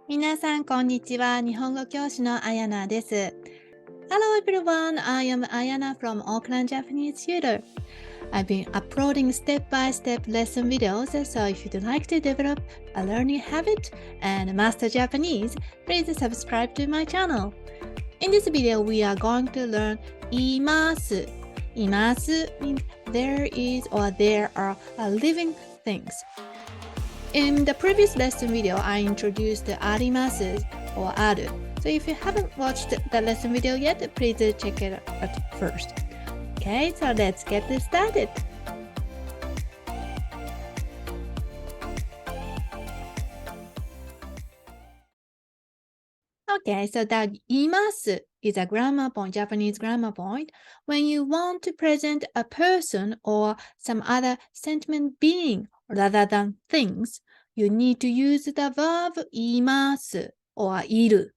皆さん、こんにちは。日本語教師のあやなです。Hello everyone, I am Ayana from Auckland Japanese Tutor. I've been uploading step-by-step lesson videos, so if you'd like to develop a learning habit and master Japanese, please subscribe to my channel. In this video, we are going to learn imasu. Imasu means there is or there are living things.In the previous lesson video, I introduced arimasu or aru. So if you haven't watched the lesson video yet, please check it out first. Okay, so let's get started. Okay, so the imasu is a grammar point, Japanese grammar point. When you want to present a person or some other sentient being rather than things,You need to use the verb います or いる.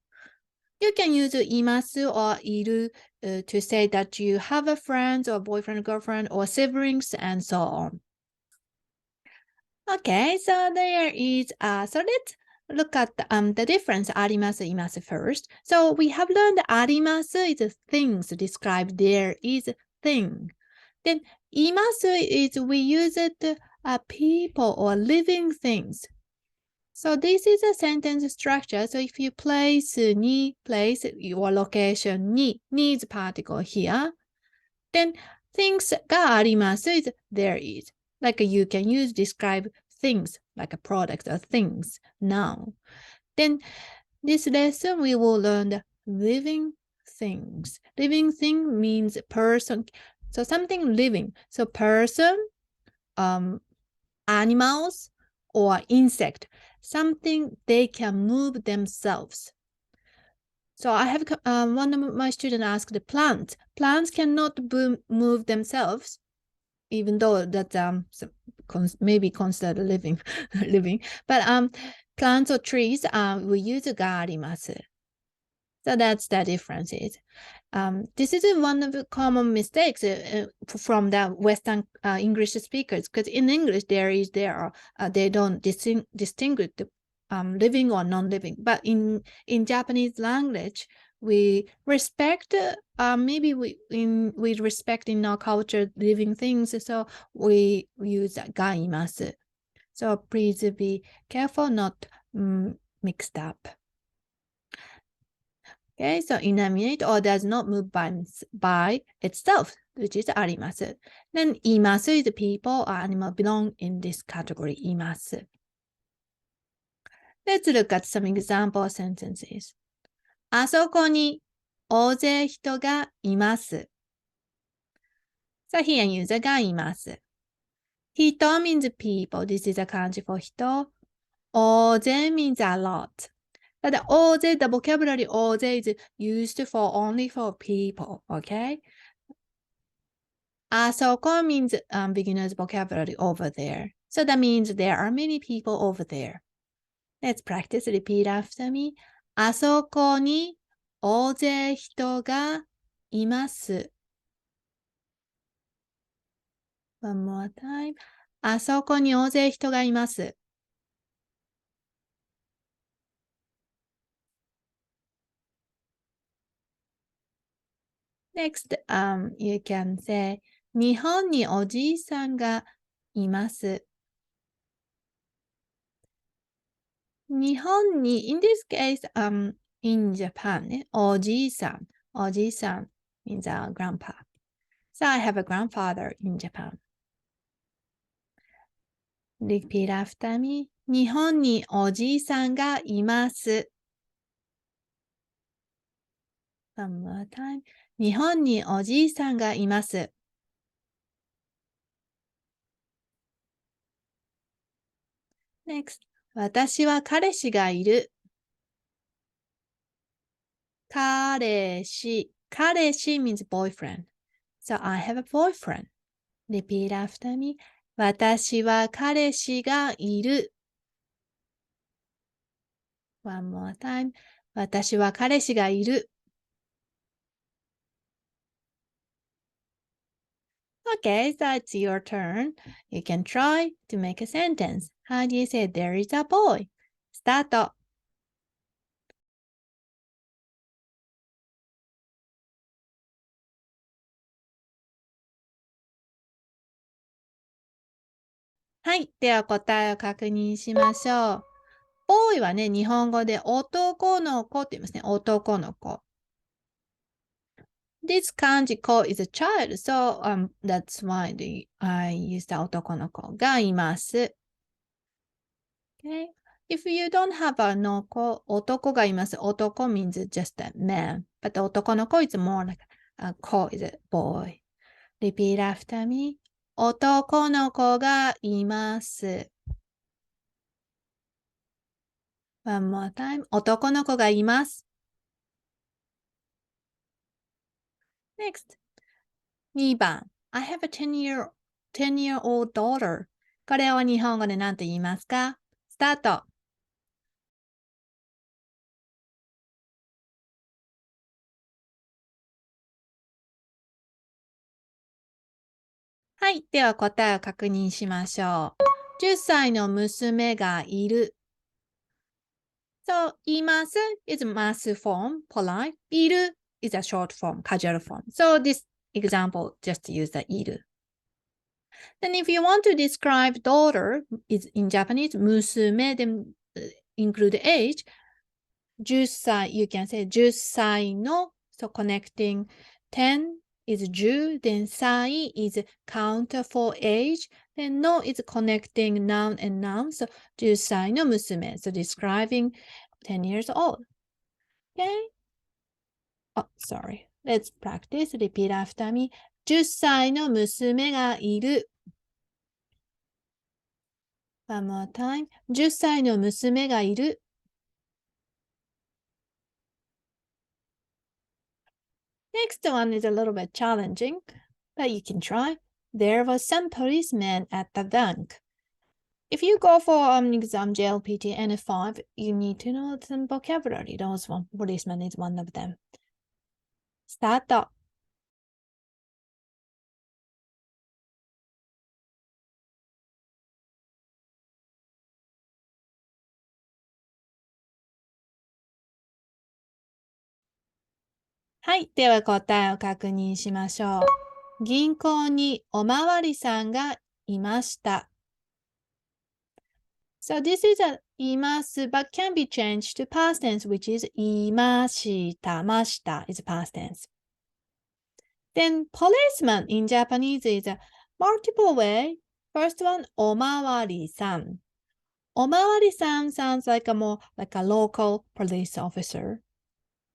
You can use います or いる to say that you have a friend or boyfriend, girlfriend, or siblings, and so on. Okay, so there is, so let's look at the difference あります、います first. So we have learned あります is things, describe there is thing. Then います is we use it、people or living things.So this is a sentence structure. So if you place your location ni is particle here, then things があります is there is. Like you can use describe things like a product or things now. Then this lesson we will learn the living things. Living thing means person. So something living. So person, animals, or insect.Something they can move themselves. So I have one of my students asked plants. Plants cannot move themselves, even though that's maybe considered living. But plants or trees we use があります. So that's the difference.This is one of the common mistakes from the Western English speakers, because in English they don't distinguish the living or non-living. But in Japanese language, we respect, maybe we respect in our culture living things, so we use がいます. So please be careful not mixed up.Okay, so inanimate or does not move by itself, which is あります. Then います is people or animal belong in this category います. Let's look at some example sentences. あそこに大勢人がいます. So here use がいます. 人 means people. This is a kanji for 人. 大勢 means a lot.But the vocabulary 大勢 is used for only for people, okay? あそこ means beginner's vocabulary over there. So that means there are many people over there. Let's practice. Repeat after me. あそこに大勢人がいます. One more time. あそこに大勢人がいます. Next, you can say 日本におじいさんがいます。日本に in this case, in Japan ね、おじいさん means a grandpa. So I have a grandfather in Japan. Repeat after me. 日本におじいさんがいます。One more time. 日本におじいさんがいます。Next. 私は彼氏がいる。彼氏 means boyfriend. So I have a boyfriend. Repeat after me. 私は彼氏がいる。One more time. 私は彼氏がいる。Okay, so it's your turn. You can try to make a sentence. How do you say there is a boy? Start. はい。では答えを確認しましょう。ボーイはね、日本語で男の子って言いますね。男の子。This kanji ko is a child, so that's why I use the 男の子がいます。Okay? If you don't have a の子、男がいます。男 means just a man. But 男の子 is more like a 子 is a boy. Repeat after me. 男の子がいます。One more time. 男の子がいます。Next. 2番。I have a 10-year-old daughter. これを日本語で何と言いますか？スタート。はい。では答えを確認しましょう。10歳の娘がいる。So, います is mass form, polite. いる is a short form, casual form. So, this example just use the いる. Then if you want to describe daughter, is in Japanese, 娘, then include age. 10歳, you can say 10歳の, so connecting 10 is 10, then 歳 is count for age, then no is connecting noun and noun, so 10歳の娘, so describing 10 years old. Okay? Oh, sorry. Let's practice. Repeat after me. 10歳の娘がいる. One more time. 10歳の娘がいる. Next one is a little bit challenging, but you can try. There was some policemen at the bank. If you go for an exam JLPT N5, you need to know some vocabulary. Those one policeman is one of them. Start. はい。では答えを確認しましょう。銀行におまわりさんがいました。So this is a います but can be changed to past tense, which is いました、ました is past tense. Then policeman in Japanese is a multiple way. First one, おまわりさん。おまわりさん sounds like a more like a local police officer.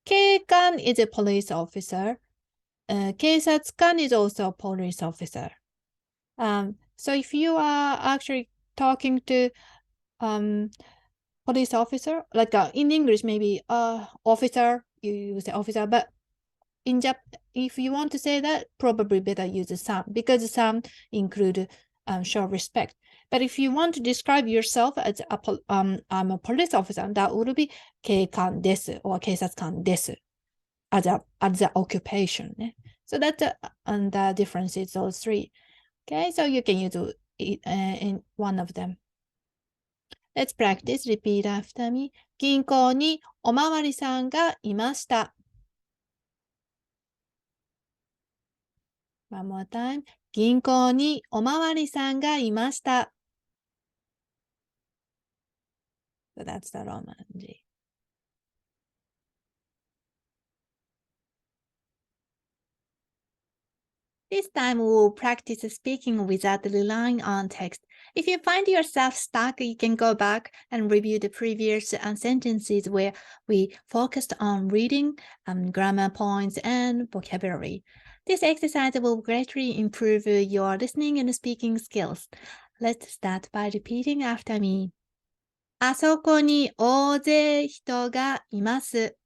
警官 is a police officer. 警察官 is also a police officer. So if you are actually talking to police officer, like in English, maybe officer, you say officer, but in if you want to say that, probably better use some because some include show respect. But if you want to describe yourself as I'm a police officer, that would be 警官です or 警察官です as the occupation. So that's and the difference is those three. Okay, so you can use it in one of them. Let's practice. Repeat after me. 銀行におまわりさんがいました。One more time. 銀行におまわりさんがいました。So that's the Roman G. This time we'll practice speaking without relying on text. If you find yourself stuck, you can go back and review the previous sentences where we focused on reading, grammar points, and vocabulary. This exercise will greatly improve your listening and speaking skills. Let's start by repeating after me. あそこに大勢人がいます。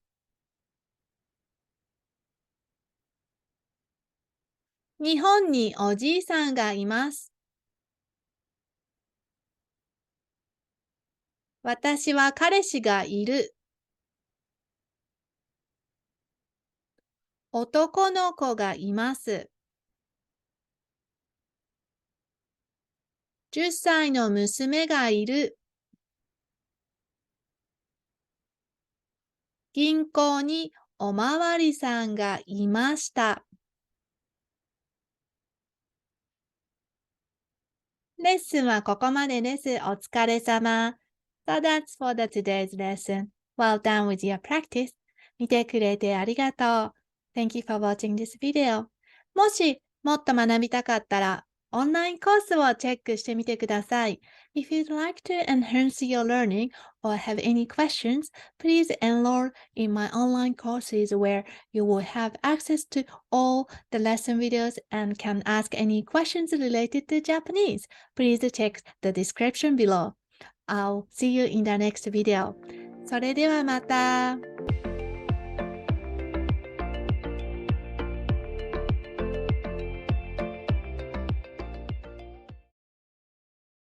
日本におじいさんがいます。私は彼氏がいる。男の子がいます。10歳の娘がいる。銀行におまわりさんがいました。レッスンはここまでです。お疲れ様。So that's for the today's lesson. Well done with your practice. 見てくれてありがとう。Thank you for watching this video. もしもっと学びたかったら、オンラインコースをチェックしてみてください。If you'd like to enhance your learning or have any questions, please enroll in my online courses where you will have access to all the lesson videos and can ask any questions related to Japanese. Please check the description below. I'll see you in the next video. それではまた。